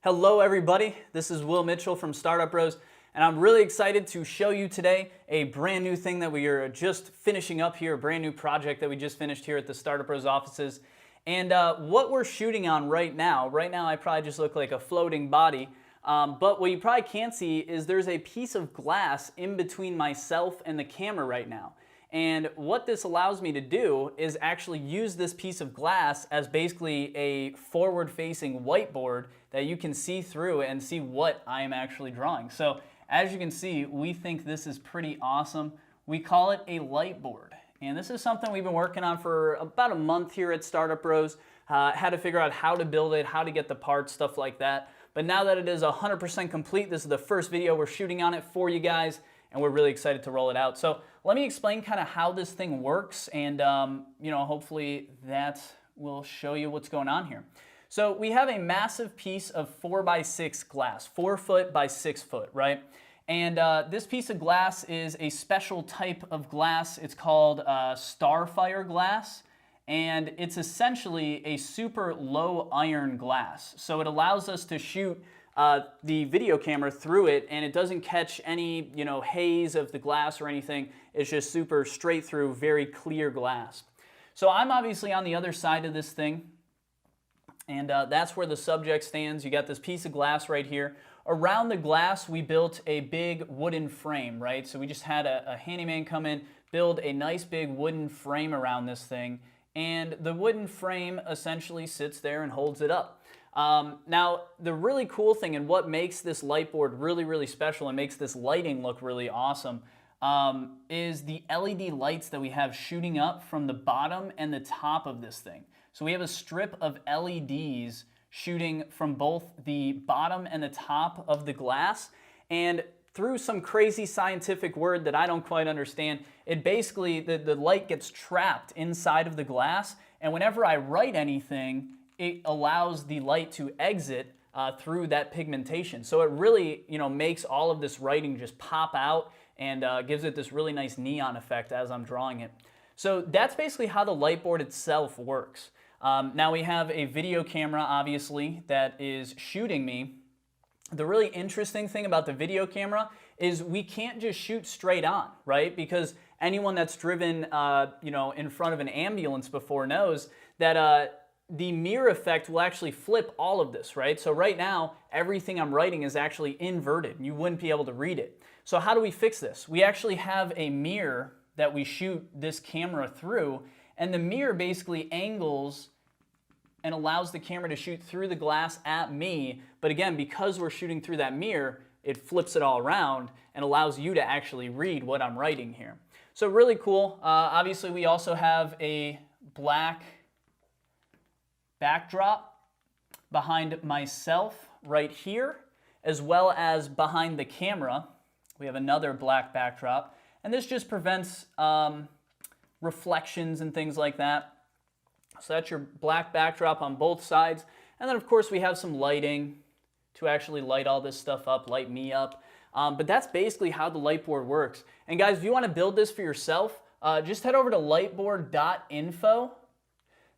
Hello everybody, this is Will Mitchell from Startup Bros, and I'm really excited to show you today a brand new thing that we are just finishing up here, a brand new project that we just finished here at the Startup Bros offices. And what we're shooting on right now I probably just look like a floating body, but what you probably can't see is there's a piece of glass in between myself and the camera right now. And what this allows me to do is actually use this piece of glass as basically a forward-facing whiteboard that you can see through and see what I am actually drawing. So as you can see, we think this is pretty awesome. We call it a light board. And this is something we've been working on for about a month here at Startup Bros. Had to figure out how to build it, how to get the parts, stuff like that. But now that it is 100% complete, this is the first video we're shooting on it for you guys, and we're really excited to roll it out. So let me explain kind of how this thing works, and hopefully that will show you what's going on here. So we have a massive piece of 4x6 glass, 4 foot by 6 foot, right? And this piece of glass is a special type of glass. It's called Starfire glass, and it's essentially a super low iron glass. So it allows us to shoot the video camera through it, and it doesn't catch any haze of the glass or anything. It's just super straight through, very clear glass. So I'm obviously on the other side of this thing, and that's where the subject stands. You got this piece of glass right here. Around the glass, we built a big wooden frame, right? So we just had a handyman come in, build a nice big wooden frame around this thing, and the wooden frame essentially sits there and holds it up. Now, the really cool thing and what makes this light board really, really special and makes this lighting look really awesome is the LED lights that we have shooting up from the bottom and the top of this thing. So we have a strip of LEDs shooting from both the bottom and the top of the glass, and through some crazy scientific word that I don't quite understand, it basically, the light gets trapped inside of the glass, and whenever I write anything, it allows the light to exit through that pigmentation. So it really, makes all of this writing just pop out and gives it this really nice neon effect as I'm drawing it. So that's basically how the light board itself works. Now we have a video camera, obviously, that is shooting me. The really interesting thing about the video camera is we can't just shoot straight on, right? Because anyone that's driven, in front of an ambulance before knows that the mirror effect will actually flip all of this, right? So right now, everything I'm writing is actually inverted. You wouldn't be able to read it. So how do we fix this? We actually have a mirror that we shoot this camera through, and the mirror basically angles and allows the camera to shoot through the glass at me. But again, because we're shooting through that mirror, it flips it all around and allows you to actually read what I'm writing here. So really cool. Obviously, we also have a black backdrop behind myself right here, as well as behind the camera. We have another black backdrop, and this just prevents reflections and things like that. So that's your black backdrop on both sides. And then of course we have some lighting to actually light all this stuff up, light me up. But that's basically how the light board works. And guys, if you want to build this for yourself, just head over to lightboard.info.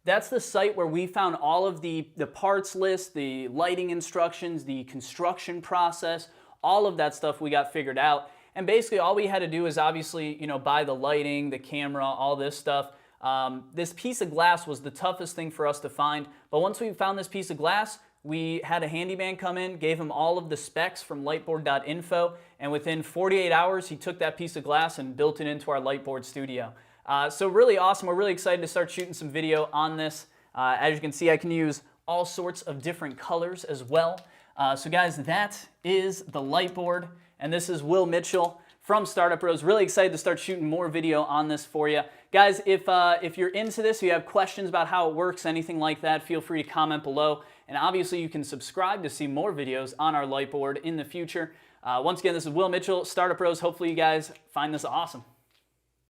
That's the site where we found all of the parts list, the lighting instructions, the construction process, all of that stuff we got figured out. And basically all we had to do is obviously, buy the lighting, the camera, all this stuff. This piece of glass was the toughest thing for us to find, but once we found this piece of glass, we had a handyman come in, gave him all of the specs from lightboard.info, and within 48 hours, he took that piece of glass and built it into our lightboard studio. So really awesome. We're really excited to start shooting some video on this. As you can see, I can use all sorts of different colors as well. So guys, that is the light board, and this is Will Mitchell from Startup Bros. Really excited to start shooting more video on this for you. Guys, if you're into this, if you have questions about how it works, anything like that, feel free to comment below. And obviously you can subscribe to see more videos on our light board in the future. Once again, this is Will Mitchell, Startup Bros. Hopefully you guys find this awesome.